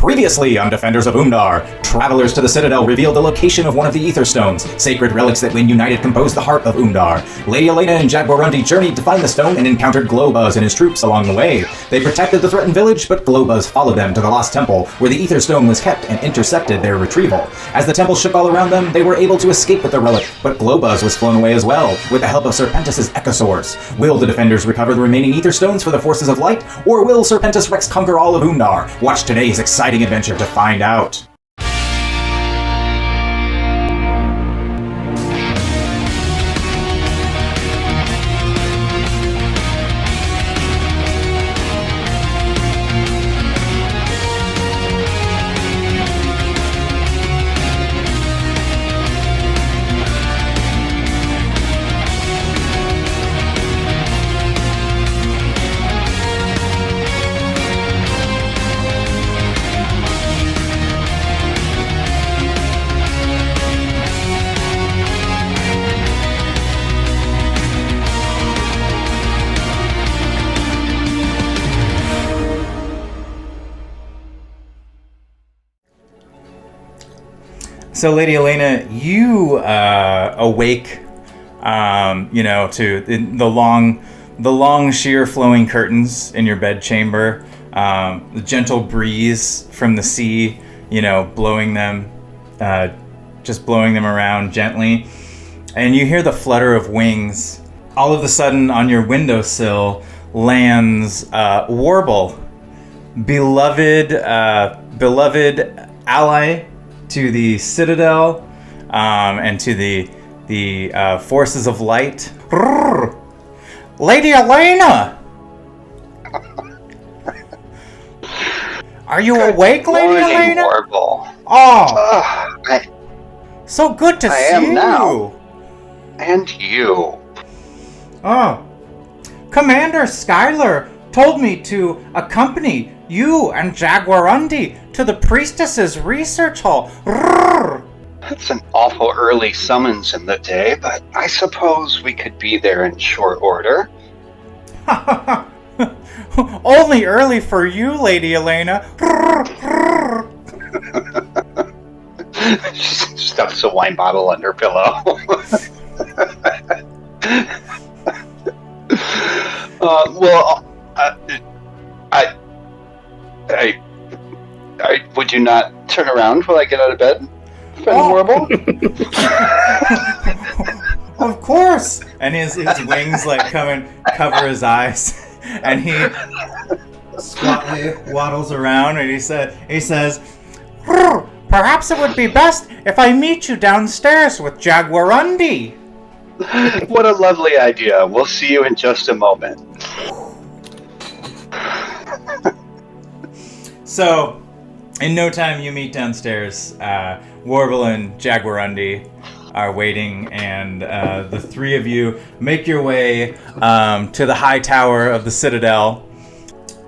Previously on Defenders of Umdaar, travelers to the Citadel revealed the location of one of the Aether Stones, sacred relics that when united compose the heart of Umdaar. Lady Elena and Jaguarundi journeyed to find the stone and encountered Glowbuzz and his troops along the way. They protected the threatened village, but Glowbuzz followed them to the Lost Temple, where the Aether Stone was kept and intercepted their retrieval. As the temple shook all around them, they were able to escape with the relic, but Glowbuzz was flown away as well, with the help of Serpentis' Echosaurs. Will the defenders recover the remaining Aether Stones for the forces of light, or will Serpentis Rex conquer all of Umdaar? Watch today's exciting adventure to find out. So, Lady Elena, you awake, to the long, sheer, flowing curtains in your bedchamber, the gentle breeze from the sea, blowing them around gently, and you hear the flutter of wings. All of a sudden, on your windowsill lands Warble, beloved ally to the Citadel, and to the forces of light. Lady Elena! Are you awake, Lady Elena? Warble. So good to see you. I am now. And you. Oh. Commander Skylar told me to accompany you and Jaguarundi to the priestess's research hall. That's an awful early summons in the day, but I suppose we could be there in short order. Only early for you, Lady Elena. She stuffs a wine bottle under her pillow. Would you not turn around while I get out of bed, friend Warble? Of course! And his wings come and cover his eyes, and he squatly waddles around, and he says, perhaps it would be best if I meet you downstairs with Jaguarundi. What a lovely idea. We'll see you in just a moment. So, in no time, you meet downstairs. Warble and Jaguarundi are waiting, and the three of you make your way to the high tower of the Citadel,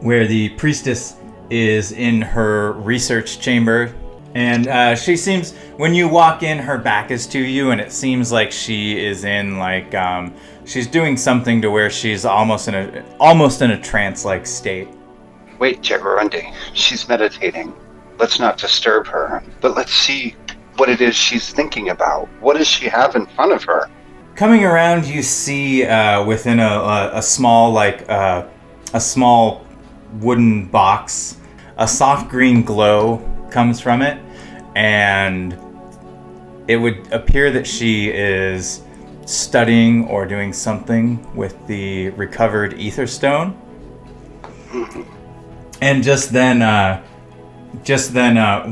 where the priestess is in her research chamber. And she seems, when you walk in, her back is to you, and it seems like she is in she's doing something to where she's almost in a trance-like state. Wait, Jaguarundi, she's meditating. Let's not disturb her, but let's see what it is she's thinking about. What does she have in front of her? Coming around, you see within a small wooden box, a soft green glow comes from it, and it would appear that she is studying or doing something with the recovered Aether Stone. And just then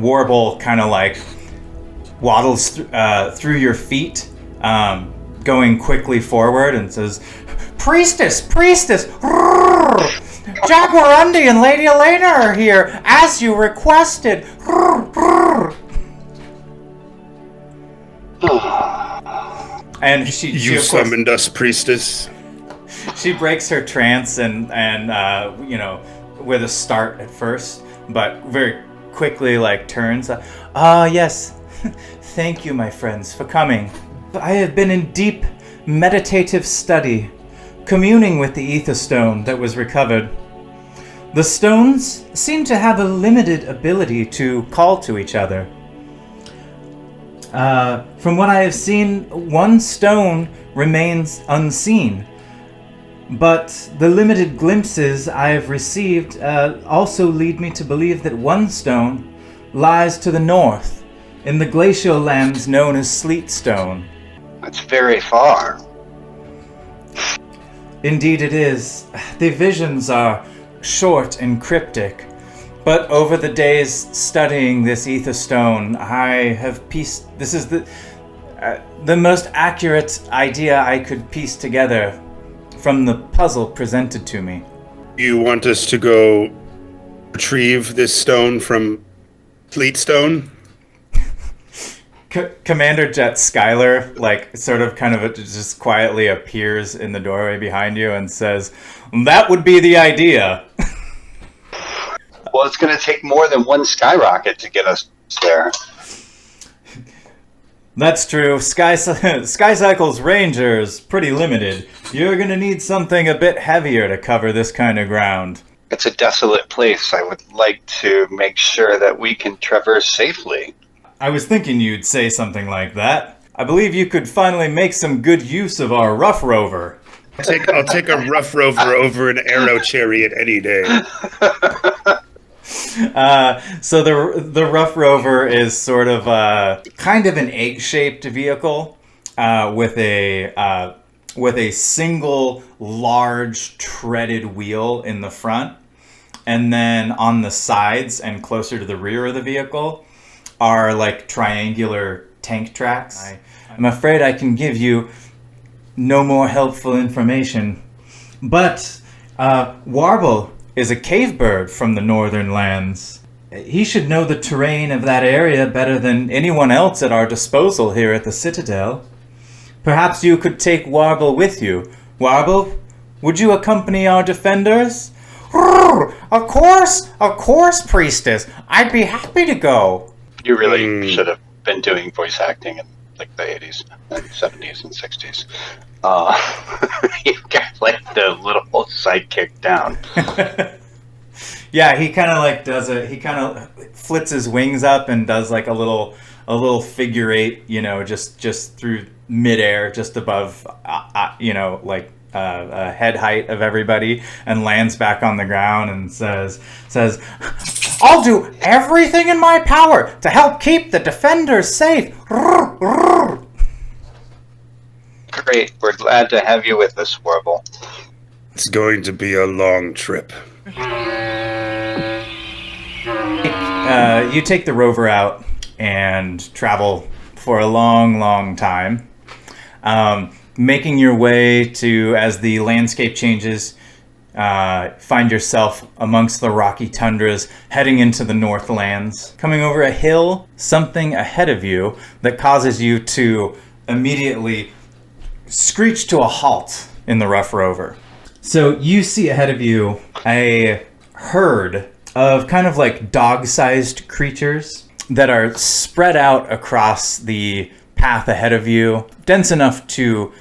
Warble kind of waddles through your feet, going quickly forward, and says, Priestess! Jaguarundi and Lady Elena are here, as you requested. And she summoned us, priestess. She breaks her trance and with a start at first, but very quickly turns. Yes. Thank you, my friends, for coming. I have been in deep meditative study, communing with the Aether Stone that was recovered. The stones seem to have a limited ability to call to each other. From what I have seen, one stone remains unseen, but the limited glimpses I have received also lead me to believe that one stone lies to the north, in the glacial lands known as Sleet Stone. That's very far. Indeed it is. The visions are short and cryptic, but over the days studying this Aether Stone, I have pieced... This is the most accurate idea I could piece together from the puzzle presented to me. You want us to go retrieve this stone from Sleet Stone? Commander Jet Skylar, just quietly appears in the doorway behind you and says, "That would be the idea." Well, it's going to take more than one skyrocket to get us there. That's true. Sky Cycle's ranger's pretty limited. You're going to need something a bit heavier to cover this kind of ground. It's a desolate place. I would like to make sure that we can traverse safely. I was thinking you'd say something like that. I believe you could finally make some good use of our rough rover. I'll take a rough rover over an arrow chariot any day. So the rough rover is sort of kind of an egg-shaped vehicle with a single large treaded wheel in the front, and then on the sides and closer to the rear of the vehicle are like triangular tank tracks. I'm afraid I can give you no more helpful information, but Warble is a cave bird from the northern lands. He should know the terrain of that area better than anyone else at our disposal here at the Citadel. Perhaps you could take Warble with you. Warble, would you accompany our defenders? Of course, priestess. I'd be happy to go. You really should have been doing voice acting in like the 80s and 70s and 60s. You got like the little sidekick down. Yeah, he kind of like does it. He kind of flits his wings up and does like a little figure eight, just through midair, just above, head height of everybody, and lands back on the ground and says, "I'll do everything in my power to help keep the defenders safe." Great, we're glad to have you with us, Warble. It's going to be a long trip. You take the rover out and travel for a long, long time, making your way to, as the landscape changes, find yourself amongst the rocky tundras, heading into the Northlands, coming over a hill, something ahead of you that causes you to immediately screech to a halt in the rough rover. So you see ahead of you a herd of kind of like dog-sized creatures that are spread out across the path ahead of you, dense enough to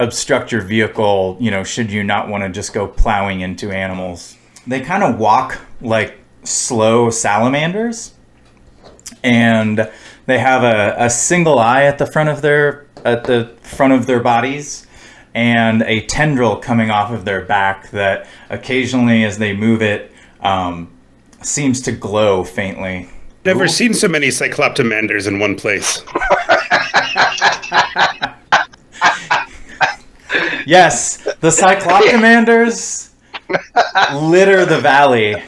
obstruct your vehicle, should you not want to just go plowing into animals. They kind of walk like slow salamanders, and they have a single eye at the front of their bodies, and a tendril coming off of their back that occasionally, as they move it, seems to glow faintly. Never seen so many cycloptomanders in one place. Yes, the cycloptomanders litter the valley,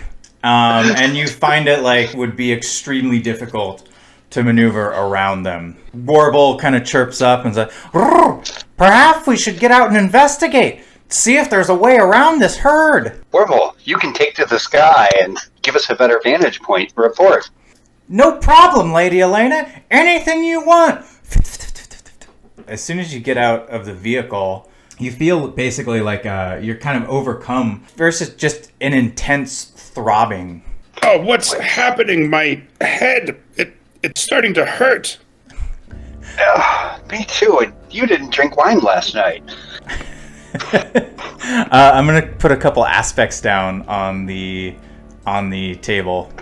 and you find it would be extremely difficult to maneuver around them. Warble kind of chirps up and says, "Perhaps we should get out and investigate. See if there's a way around this herd." Warble, you can take to the sky and give us a better vantage point. Report. "No problem, Lady Elena. Anything you want." As soon as you get out of the vehicle, you feel basically like you're kind of overcome versus just an intense throbbing. Oh, what's happening? My head, it's starting to hurt. Me too. You didn't drink wine last night. I'm gonna put a couple aspects down on the table.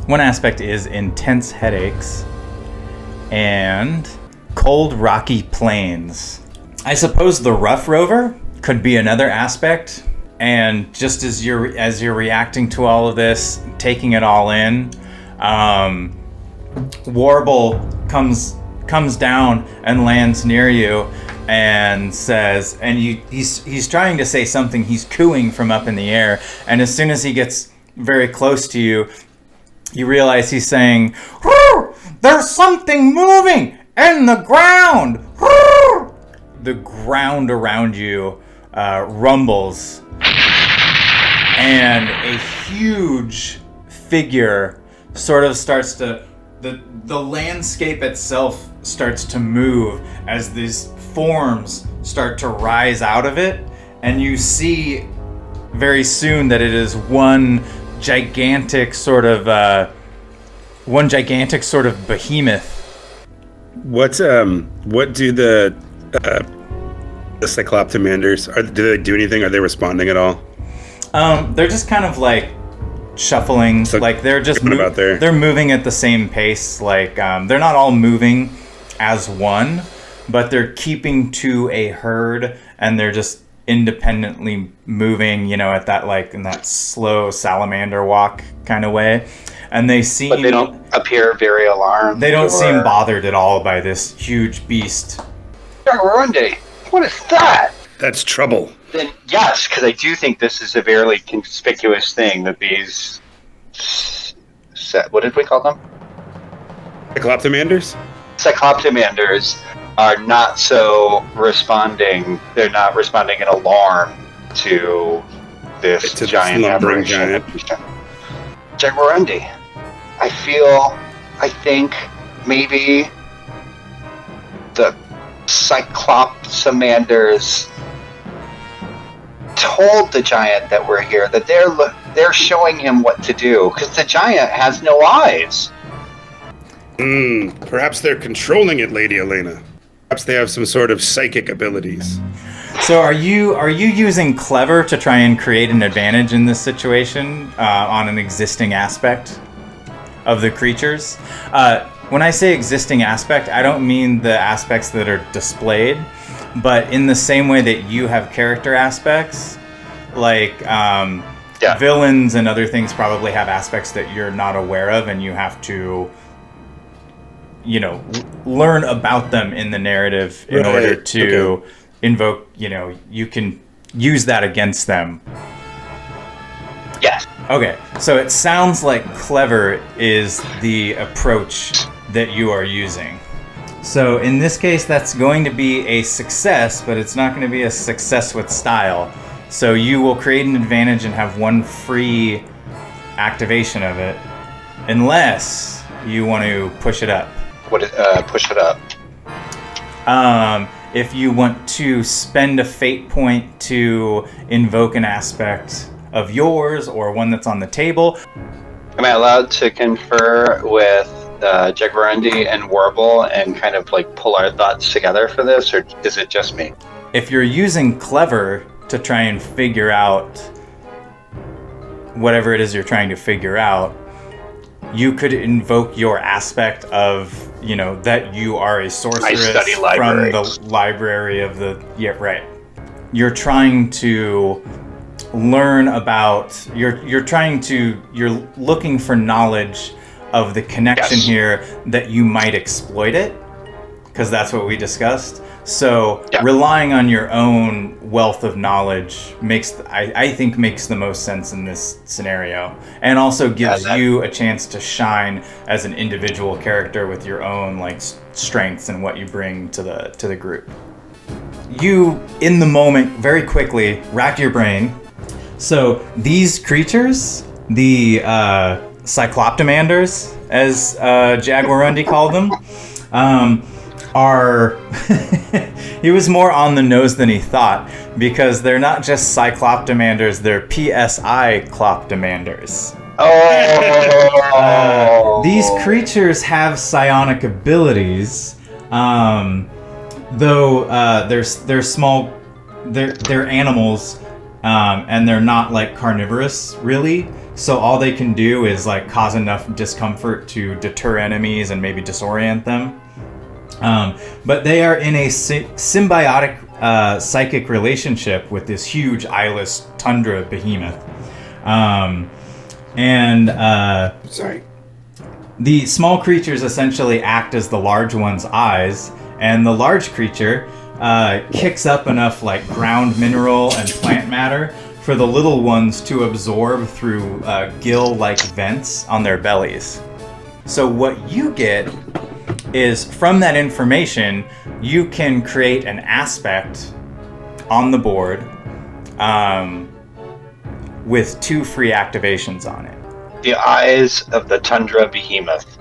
One aspect is intense headaches and cold rocky plains. I suppose the rough rover could be another aspect. And just as you're reacting to all of this, taking it all in, Warble comes down and lands near you and says, and he's trying to say something. He's cooing from up in the air, and as soon as he gets very close to you, you realize he's saying, "There's something moving in the ground." The ground around you rumbles, and a huge figure sort of starts to, the landscape itself starts to move as these forms start to rise out of it, and you see very soon that it is one gigantic sort of behemoth. What do the Cycloptomanders, do they do anything? Are they responding at all? They're just kind of like shuffling, So like they're just about there. they're moving at the same pace. Like they're not all moving as one, but they're keeping to a herd, and they're just independently moving, at that, like, in that slow salamander walk kind of way. And they seem, But they don't appear very alarmed. they don't seem or- bothered at all by this huge beast. Jaguarundi, what is that? That's trouble. Then yes, because I do think this is a very conspicuous thing that these what did we call them? Cycloptomanders? Cycloptomanders are not so responding. They're not responding in alarm to this To the giant slumbering apparition. giant. Jaguarundi, I think maybe the Cycloptomanders told the giant that we're here, that they're showing him what to do, because the giant has no eyes. Perhaps they're controlling it, Lady Elena. Perhaps they have some sort of psychic abilities. So are you using clever to try and create an advantage in this situation on an existing aspect of the creatures? When I say existing aspect, I don't mean the aspects that are displayed, but in the same way that you have character aspects, like villains and other things probably have aspects that you're not aware of, and you have to, learn about them in the narrative in order to invoke, you can use that against them. Yes. Okay, so it sounds like clever is the approach that you are using. So in this case, that's going to be a success, but it's not going to be a success with style. So you will create an advantage and have one free activation of it, unless you want to push it up. Push it up. If you want to spend a fate point to invoke an aspect of yours or one that's on the table. Am I allowed to confer with Jaguarundi and Warble and kind of like pull our thoughts together for this, or is it just me? If you're using clever to try and figure out whatever it is you're trying to figure out, you could invoke your aspect of, that you are a sorceress study from libraries. the library of the... Yeah, right. You're trying to learn about... You're looking for knowledge of the connection here that you might exploit it, because that's what we discussed. So relying on your own wealth of knowledge I think makes the most sense in this scenario, and also gives you a chance to shine as an individual character with your own strengths and what you bring to the group. You, in the moment, very quickly rack your brain. So these creatures, the Cycloptomanders, as Jaguarundi called them, are he was more on the nose than he thought, because they're not just Cycloptomanders, they're PSI Cloptomanders. These creatures have psionic abilities, though they're small they're animals, and they're not like carnivorous really. So all they can do is like cause enough discomfort to deter enemies and maybe disorient them. But they are in a symbiotic psychic relationship with this huge eyeless tundra behemoth. Sorry. The small creatures essentially act as the large one's eyes, and the large creature kicks up enough like ground mineral and plant matter for the little ones to absorb through gill-like vents on their bellies. So what you get is, from that information, you can create an aspect on the board with 2 free activations on it. The eyes of the tundra behemoth.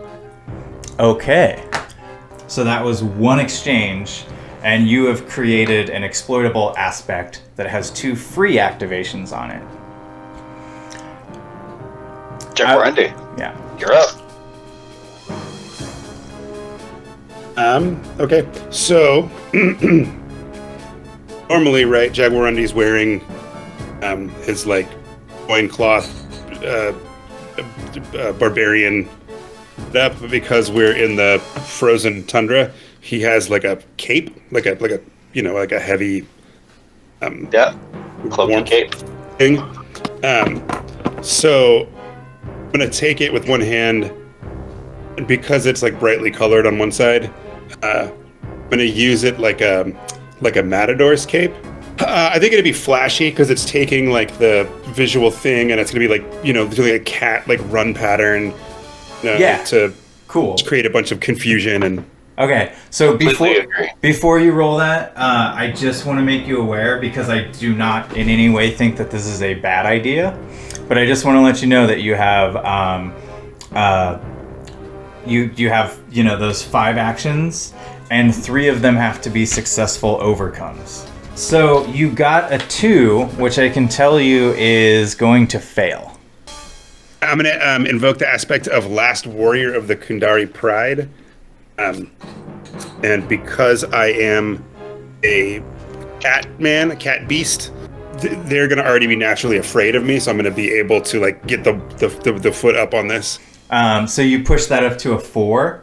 Okay. So that was 1 exchange, and you have created an exploitable aspect that has 2 free activations on it. Jaguarundi, Yeah. you're up. Okay. So normally, right, Jaguarundi's wearing his like loincloth barbarian up, but because we're in the frozen tundra, he has like a cape, like a like a heavy Yeah. Cloak and warmth cape. thing. So I'm gonna take it with one hand, and because it's like brightly colored on one side, I'm gonna use it like a matador's cape. I think it'd be flashy because it's taking like the visual thing, and it's gonna be like doing a cat like run pattern. To Cool. create a bunch of confusion and. Okay, so Completely agree. before you roll that, I just want to make you aware, because I do not in any way think that this is a bad idea, but I just want to let you know that you have you have those 5 actions, and 3 of them have to be successful overcomes. So you got a 2, which I can tell you is going to fail. I'm going to invoke the aspect of Last Warrior of the Kundari Pride. And because I am a cat man, a cat beast, they're going to already be naturally afraid of me. So I'm going to be able to like get the foot up on this. So you push that up to a 4,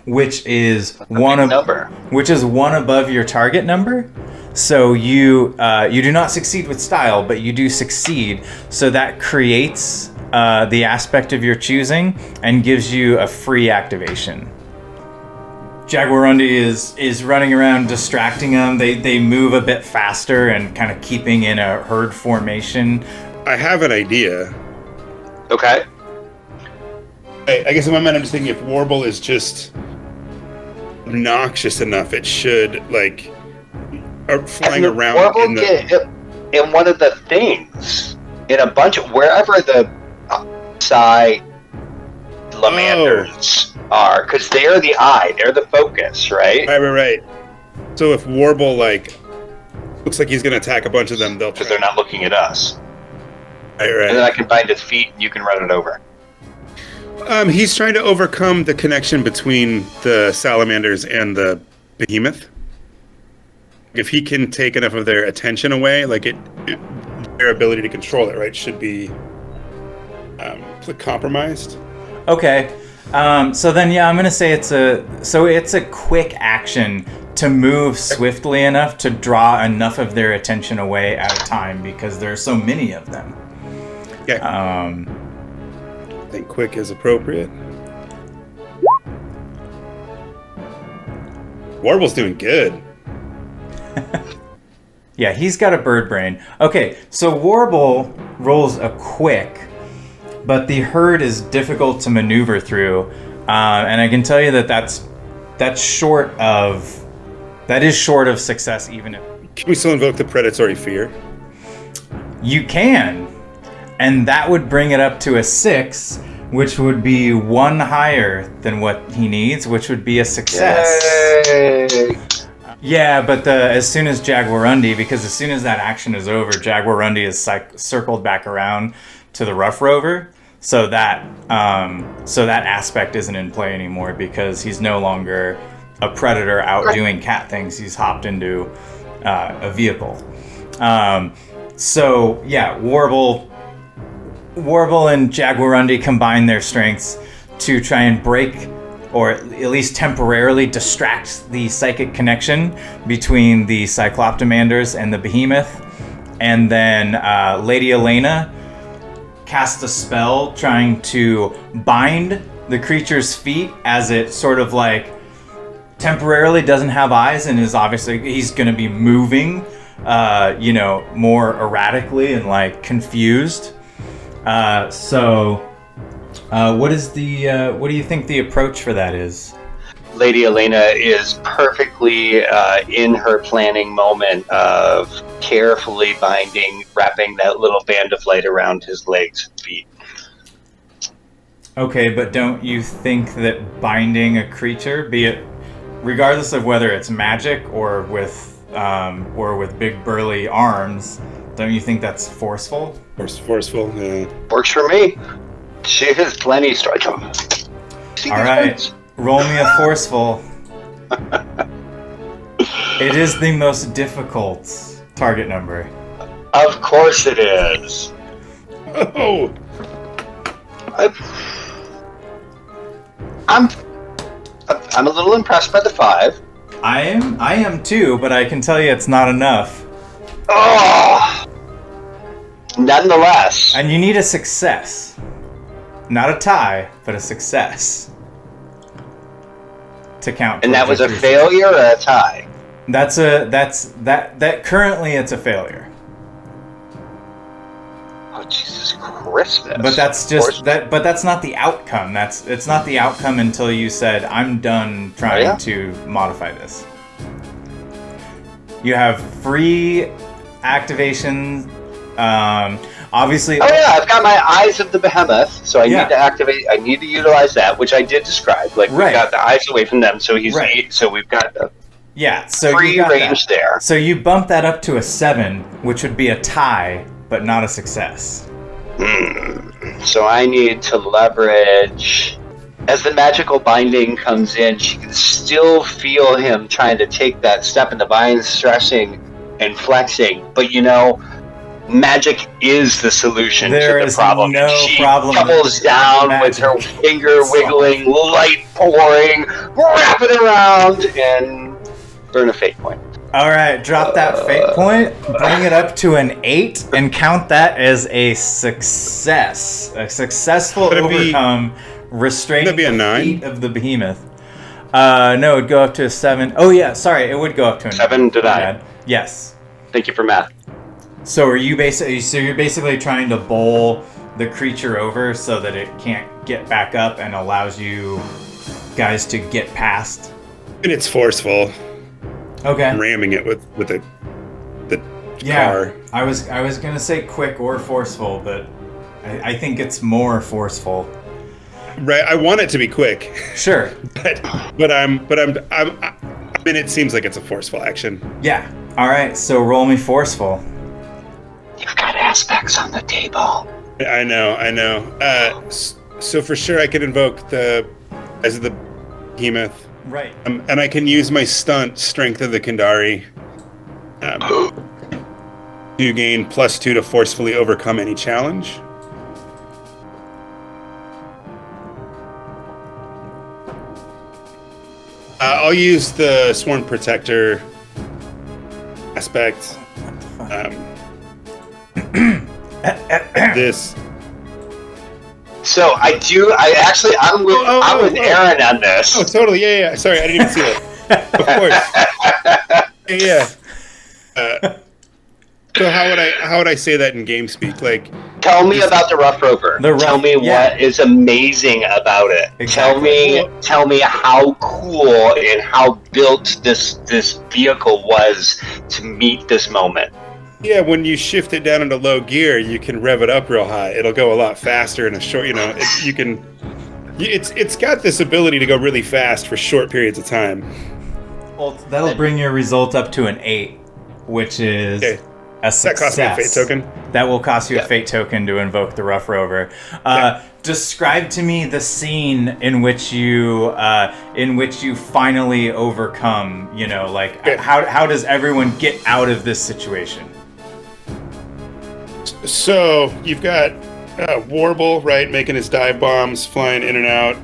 which is one above your target number. So you do not succeed with style, but you do succeed. So that creates the aspect of your choosing and gives you a free activation. Jaguarundi is running around distracting them. They move a bit faster and kind of keeping in a herd formation. I have an idea. Okay. I guess in my mind I'm just thinking if Warble is just obnoxious enough, it should like flying around Warble in the... in one of the things in a bunch of wherever the salamanders are, because they're the eye, they're the focus, right? Right. So if Warble like looks like he's gonna attack a bunch of them, Because they're not looking at us. Right. And then I can bind his feet and you can run it over. He's trying to overcome the connection between the salamanders and the behemoth. If he can take enough of their attention away, like their ability to control it, right, should be compromised. Okay. So then, I'm gonna say it's a quick action to move swiftly enough to draw enough of their attention away at a time, because there are so many of them. Yeah. I think quick is appropriate. Warble's doing good. Yeah, he's got a bird brain. Okay, so Warble rolls a quick, but the herd is difficult to maneuver through, and I can tell you that's short of success. Even if Can we still invoke the predatory fear? you can, and that would bring it up to a 6, which would be 1 higher than what he needs, which would be a success. Yay! Yeah, but as soon as Jaguarundi, because as soon as that action is over, Jaguarundi is circled back around to the Rough Rover, so that aspect isn't in play anymore, because he's no longer a predator out doing cat things. He's hopped into a vehicle. So yeah, Warble and Jaguarundi combine their strengths to try and break, or at least temporarily distract, the psychic connection between the Cycloptomanders and the behemoth. And then Lady Elena casts a spell trying to bind the creature's feet, as it sort of like temporarily doesn't have eyes and is obviously, he's going to be moving more erratically and like confused. What do you think the approach for that is? Lady Elena is perfectly in her planning moment of carefully wrapping that little band of light around his legs and feet. Okay, but don't you think that binding a creature, be it regardless of whether it's magic or with big burly arms, don't you think that's forceful? Forceful, yeah. Works for me. She has plenty strike. All right, roll me a forceful. It is the most difficult target number. Of course it is. Oh! I'm a little impressed by the 5. I am too, but I can tell you it's not enough. Oh! Nonetheless. And you need a success. Not a tie, but a success. To count. And that was a failure or a tie? That currently it's a failure. Oh, Jesus Christmas. But that's just that. But that's not the outcome. It's not the outcome until you said, "I'm done trying to modify this." You have free activation. Obviously. Oh yeah, I've got my Eyes of the Behemoth, so I need to activate. I need to utilize that, which I did describe. Like we got the eyes away from them, so he's 8. So we've got so free you got range that. there. So you bump that up to a 7, which would be a tie, but not a success. So I need to leverage. As the magical binding comes in, she can still feel him trying to take that step, and the bind's stressing and flexing. But magic is the solution to the problem. No she problem. Doubles down with her finger wiggling, light pouring, wrap it around, and burn a fate point. All right, drop that fate point, bring it up to an 8, and count that as a success. A successful overcome, restraining the 9? feet of the behemoth. No, it would go up to a 7. Oh yeah, sorry, it would go up to a 7 to 9. Yes. Thank you for math. So you're basically trying to bowl the creature over so that it can't get back up and allows you guys to get past. And it's forceful. Okay. Ramming it with the car. I was gonna say quick or forceful, but I think it's more forceful. Right. I want it to be quick. Sure. but I mean, it seems like it's a forceful action. Yeah. All right. So roll me forceful. You've got aspects on the table. I know. So for sure, I can invoke the Eyes of the Behemoth. Right. And I can use my stunt, Strength of the Kandari, to gain +2 to forcefully overcome any challenge. I'll use the Sworn Protector aspect. This. So I'm with Aaron on this. Oh, totally. Yeah. Sorry, I didn't even see that. Of course. Yeah. So how would I say that in game speak? Like, tell me about the Rough Rover. Tell me what is amazing about it. Exactly. Tell me how cool and how built this vehicle was to meet this moment. Yeah, when you shift it down into low gear, you can rev it up real high. It'll go a lot faster in a short. It's got this ability to go really fast for short periods of time. Well, that'll bring your result up to an 8, which is a success. That costs me a fate token? That will cost you Yeah. a fate token to invoke the Rough Rover. Describe to me the scene in which you finally overcome. Okay. How does everyone get out of this situation? So you've got Warble, right, making his dive bombs, flying in and out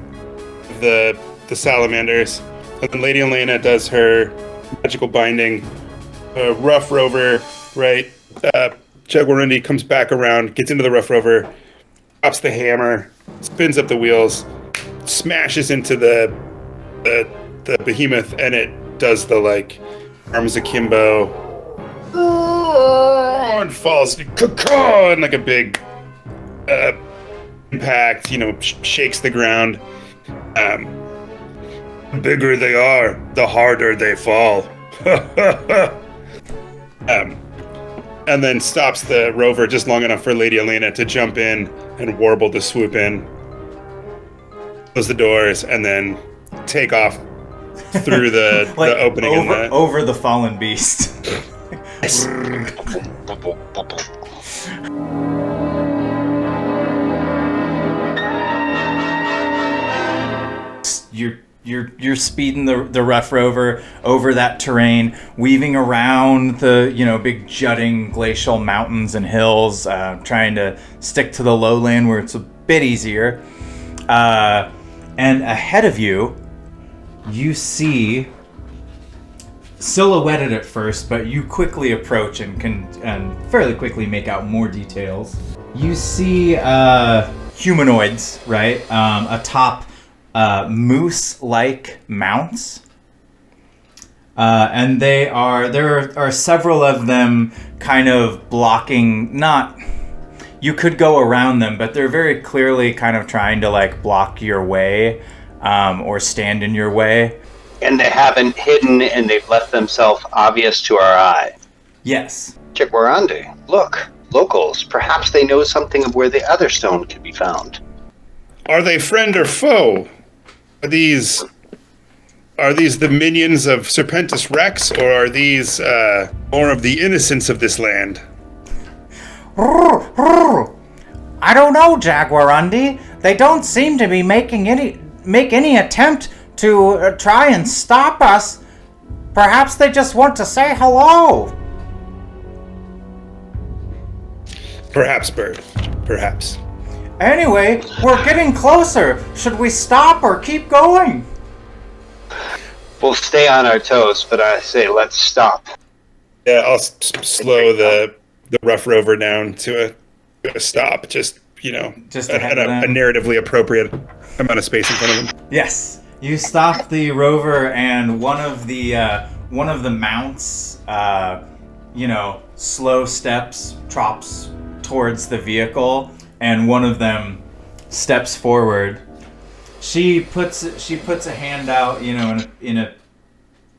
the salamanders, and then Lady Elena does her magical binding. Rough Rover, right? Jaguarundi comes back around, gets into the Rough Rover, drops the hammer, spins up the wheels, smashes into the behemoth, and it does the arms akimbo, and falls and like a big impact. Shakes the ground. The bigger they are, the harder they fall. And then stops the rover just long enough for Lady Elena to jump in and Warble to swoop in, close the doors, and then take off through the opening in the... over the fallen beast. You're speeding the Rough Rover over that terrain, weaving around the big jutting glacial mountains and hills, trying to stick to the lowland where it's a bit easier. And ahead of you, you see, silhouetted at first, but you quickly approach and can fairly quickly make out more details. You see humanoids, right, atop moose-like mounts, and there are several of them kind of blocking. You could go around them, but they're very clearly kind of trying to block your way, or stand in your way. And they haven't hidden, and they've left themselves obvious to our eye. Yes. Jaguarundi, look, locals. Perhaps they know something of where the Aether Stone can be found. Are they friend or foe? Are these the minions of Serpentis Rex, or are these more of the innocents of this land? I don't know, Jaguarundi. They don't seem to be make any attempt to try and stop us. Perhaps they just want to say hello. Perhaps, Bird. Perhaps. Anyway, we're getting closer. Should we stop or keep going? We'll stay on our toes, but I say let's stop. Yeah, I'll slow the Rough Rover down to a stop. Just ahead of them. A narratively appropriate amount of space in front of them. Yes. You stop the rover, and one of the mounts, slow steps, trops towards the vehicle, and one of them steps forward. She puts a hand out, in a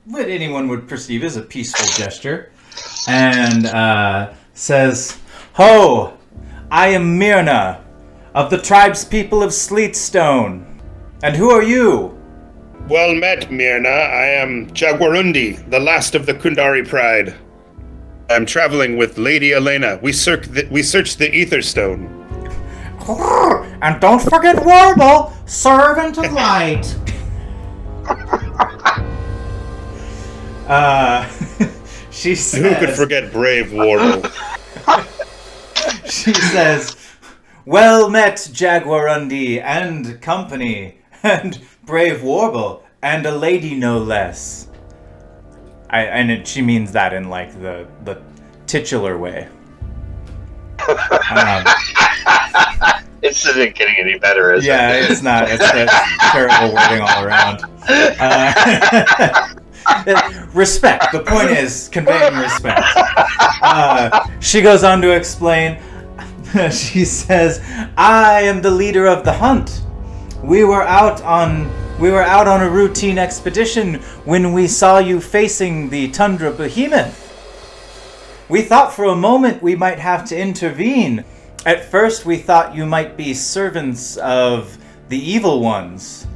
what anyone would perceive as a peaceful gesture, and says, "Ho! I am Myrna, of the tribespeople of Sleetstone. And who are you?" Well met, Myrna. I am Jaguarundi, the last of the Kundari Pride. I'm traveling with Lady Elena. We searched the Aether Stone. And don't forget Warble, servant of light. She says, Who could forget brave Warble? She says, "Well met, Jaguarundi and company, and brave Warble, and a lady no less." She means that in the titular way. This isn't getting any better, is it? Yeah, it's not. It's terrible wording all around. Respect. The point is conveying respect. She goes on to explain. She says, "I am the leader of the hunt. We were out on a routine expedition when we saw you facing the tundra behemoth. We thought for a moment we might have to intervene. At first we thought you might be servants of the evil ones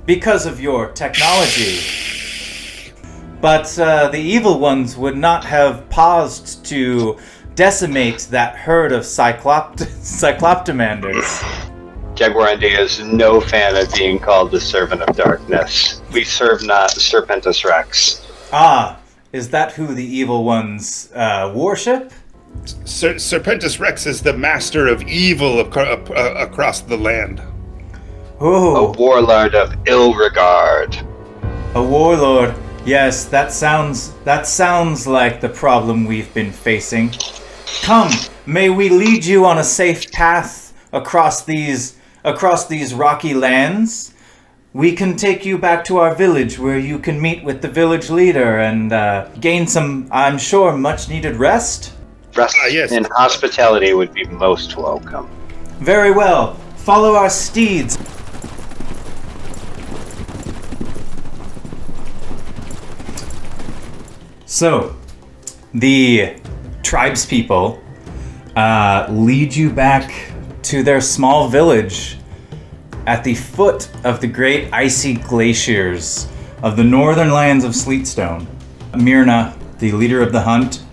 because of your technology. but the evil ones would not have paused to decimate that herd of Cycloptomanders. Jaguarundi is no fan of being called the Servant of Darkness. We serve not Serpentis Rex. Ah, is that who the evil ones worship? Serpentis Rex is the master of evil across the land. A Oh, warlord of ill regard. a warlord. Yes, that sounds like the problem we've been facing. Come, may we lead you on a safe path across these rocky lands. We can take you back to our village where you can meet with the village leader and gain some, I'm sure, much needed rest. Rest yes. and hospitality would be most welcome. Very well. Follow our steeds. So, the tribespeople lead you back to their small village at the foot of the great icy glaciers of the northern lands of Sleetstone. Myrna, the leader of the hunt,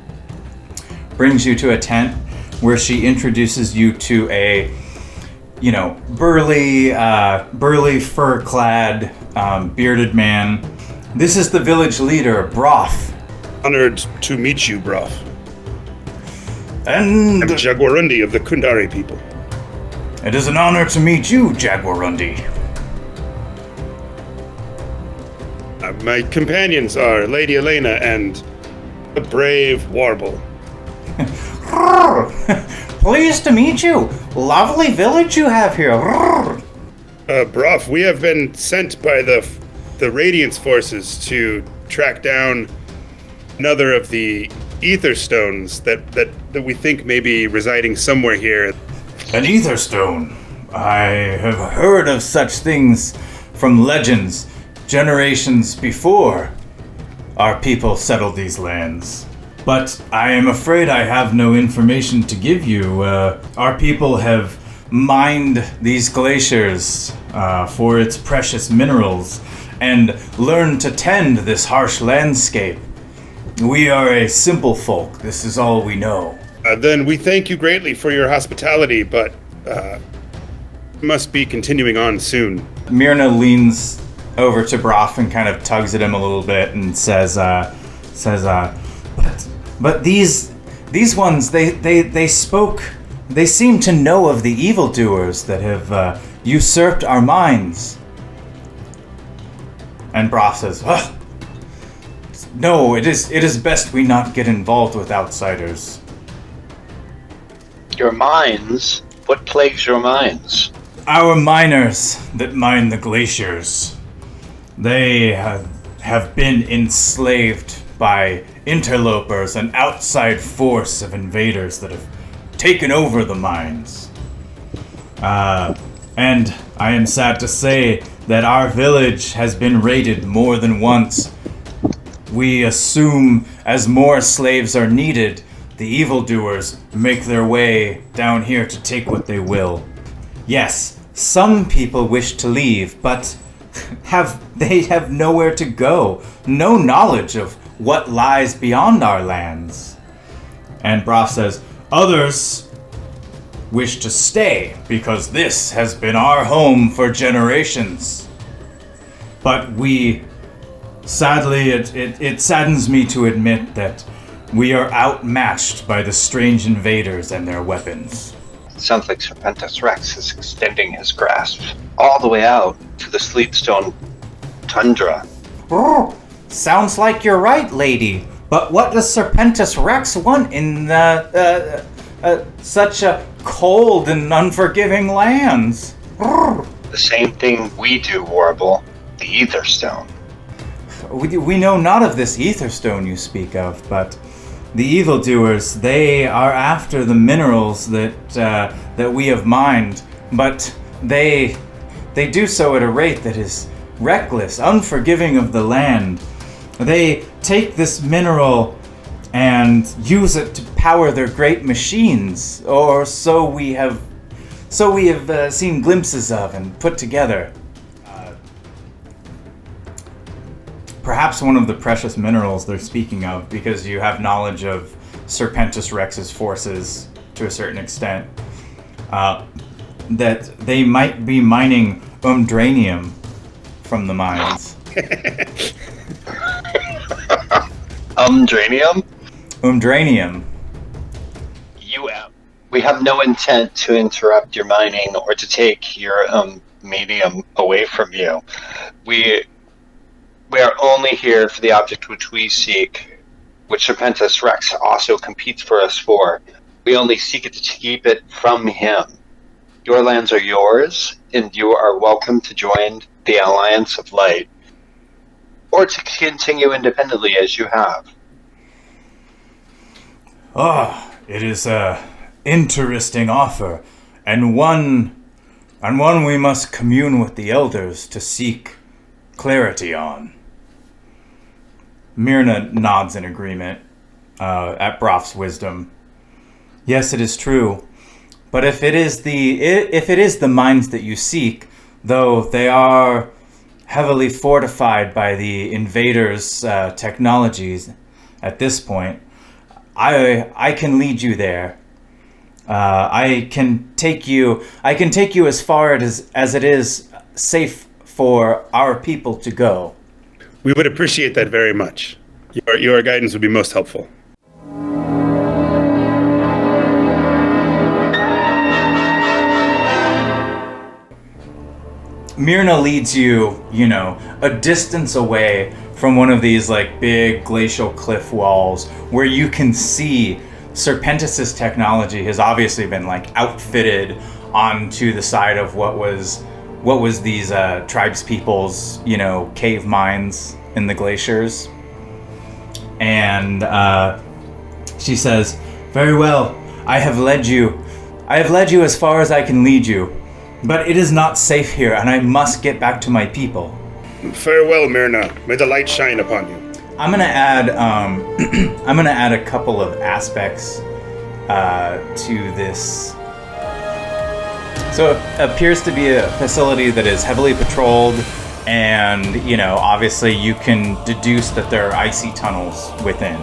brings you to a tent where she introduces you to a, burly, fur-clad, bearded man. This is the village leader, Broth. Honored to meet you, Broth. And I'm Jaguarundi of the Kundari people. it is an honor to meet you, Jaguarundi. My companions are Lady Elena and the brave Warble. Pleased to meet you. Lovely village you have here. Broth, we have been sent by the Radiance forces to track down another of the Aether Stones that we think may be residing somewhere here. An Aether Stone. I have heard of such things from legends generations before our people settled these lands. But I am afraid I have no information to give you. Our people have mined these glaciers for its precious minerals and learned to tend this harsh landscape. We are a simple folk. This is all we know. Then we thank you greatly for your hospitality, but must be continuing on soon. Myrna leans over to Broth and kind of tugs at him a little bit and says, but these ones, they seem to know of the evildoers that have usurped our minds. And Broth says, no, it is best we not get involved with outsiders. Your minds? What plagues your minds? Our miners that mine the glaciers, they have been enslaved by interlopers, an outside force of invaders that have taken over the mines. And I am sad to say that our village has been raided more than once. We assume as more slaves are needed, the evildoers make their way down here to take what they will. Yes, some people wish to leave, but they have nowhere to go, no knowledge of what lies beyond our lands. And Broth says, others wish to stay because this has been our home for generations. But sadly, it saddens me to admit that we are outmatched by the strange invaders and their weapons. Sounds like Serpentis Rex is extending his grasp all the way out to the Sleepstone tundra. Sounds like you're right, lady. But what does Serpentis Rex want in such a cold and unforgiving lands? The same thing we do, Warble. The Aether Stone. We know not of this Aether Stone you speak of, but the evildoers, they are after the minerals that we have mined, but they do so at a rate that is reckless, unforgiving of the land. They take this mineral and use it to power their great machines, or so we have seen glimpses of and put together. perhaps one of the precious minerals they're speaking of, because you have knowledge of Serpentis Rex's forces to a certain extent, that they might be mining umdranium from the mines. Umdranium? Umdranium. We have no intent to interrupt your mining or to take your medium away from you. We are only here for the object which we seek, which Serpentis Rex also competes for us for. We only seek it to keep it from him. Your lands are yours, and you are welcome to join the Alliance of Light, or to continue independently as you have. It is a interesting offer, and one we must commune with the elders to seek clarity on. Myrna nods in agreement at Broth's wisdom. Yes, it is true. But if it is the mines that you seek, though they are heavily fortified by the invaders' technologies at this point, I can lead you there. I can take you as far as it is safe for our people to go. We would appreciate that very much. Your guidance would be most helpful. Myrna leads you, a distance away from one of these big glacial cliff walls where you can see Serpentis' technology has obviously been outfitted onto the side of what was these tribes people's, cave mines in the glaciers. And she says, "Very well, I have led you as far as I can lead you. But it is not safe here, and I must get back to my people." Farewell, Myrna. May the light shine upon you. I'm gonna add a couple of aspects to this. So it appears to be a facility that is heavily patrolled, and obviously you can deduce that there are icy tunnels within.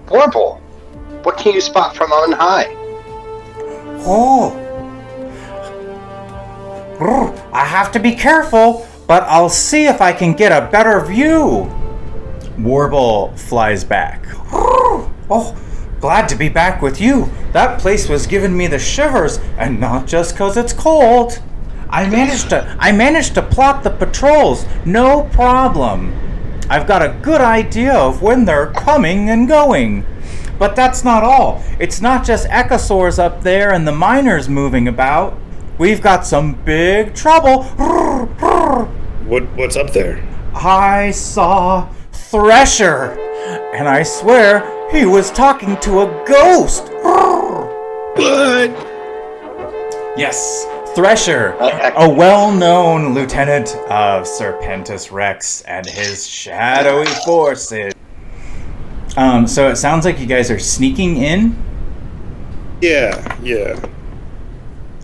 Warble, what can you spot from on high? Oh. I have to be careful, but I'll see if I can get a better view. Warble flies back. Oh, glad to be back with you. That place was giving me the shivers, and not just 'cause it's cold. I managed to plot the patrols, no problem. I've got a good idea of when they're coming and going. But that's not all. It's not just echosaurs up there and the miners moving about. We've got some big trouble. What's up there? I saw Thresher, and I swear he was talking to a ghost. What? Yes, Thresher, a well-known lieutenant of Serpentis Rex and his shadowy forces. So it sounds like you guys are sneaking in? Yeah.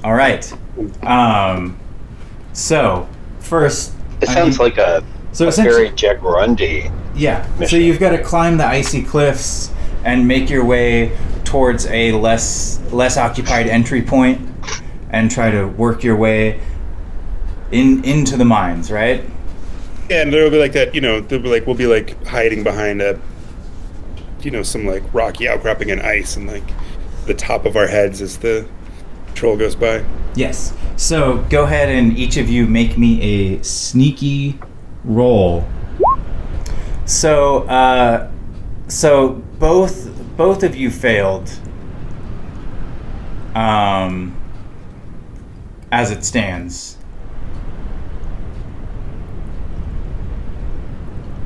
All right. So, first... It sounds like a very Jaguarundi. Yeah, mission. So you've got to climb the icy cliffs and make your way towards a less occupied entry point and try to work your way into the mines, right? Yeah, and there'll be that, we'll be hiding behind some rocky outcropping and ice, and the top of our heads as the troll goes by. Yes. So go ahead and each of you make me a sneaky roll. So both of you failed. As it stands.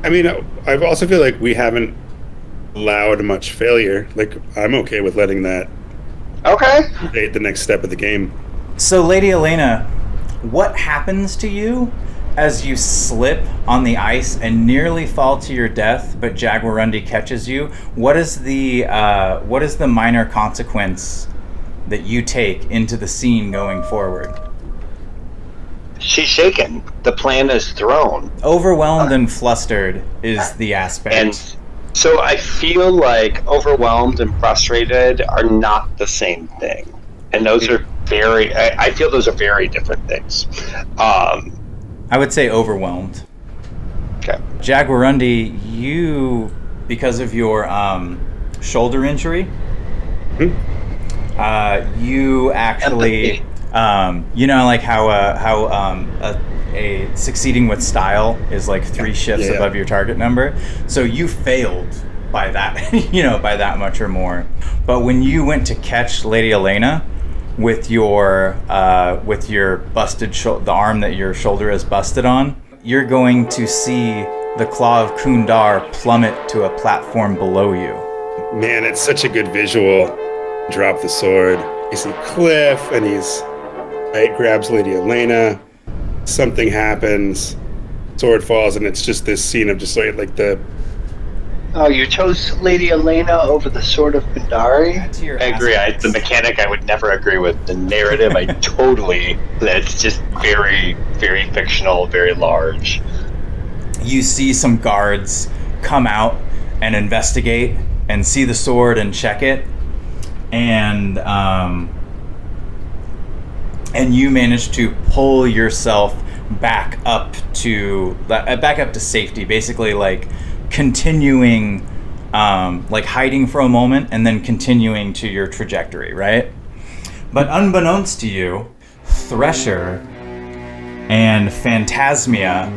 I mean, I also feel like we haven't allowed much failure. I'm okay with letting that Okay. date the next step of the game. So, Lady Elena, what happens to you as you slip on the ice and nearly fall to your death, but Jaguarundi catches you? What is the minor consequence that you take into the scene going forward? She's shaken. The plan is thrown. Overwhelmed and flustered is the aspect. And so I feel like overwhelmed and frustrated are not the same thing. And those are I feel those are very different things. I would say overwhelmed. Okay. Jaguarundi, you, because of your shoulder injury, you actually, you know, like how a succeeding with style is like 3 shifts above your target number. So you failed by that, you know, by that much or more. But when you went to catch Lady Elena with your busted the arm that your shoulder is busted on, you're going to see the claw of Umdaar plummet to a platform below you. Man, it's such a good visual. Drop the sword. You see Cliff, and grabs Lady Elena. Something happens. Sword falls, and it's just this scene of just like the. Oh, you chose Lady Elena over the Sword of Pandari? I agree. The mechanic I would never agree with. The narrative, I totally. That's just very, very fictional, very large. You see some guards come out and investigate and see the sword and check it, and you manage to pull yourself back up to safety, basically like continuing, like hiding for a moment and then continuing to your trajectory, right? But unbeknownst to you, Thresher and Phantasmia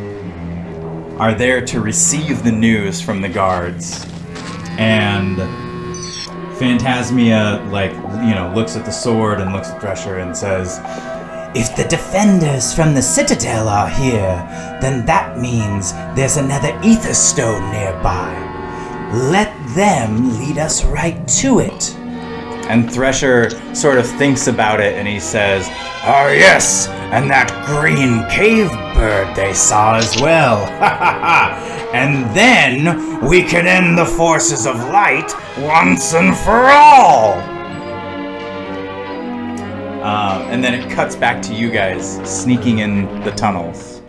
are there to receive the news from the guards. And Phantasmia, like, you know, looks at the sword and looks at Thresher and says, If the defenders from the Citadel are here, then that means there's another Aether Stone nearby. Let them lead us right to it. and Thresher sort of thinks about it and he says, Ah, yes, and that green cave bird they saw as well. And then we can end the forces of light once and for all. And then it cuts back to you guys sneaking in the tunnels.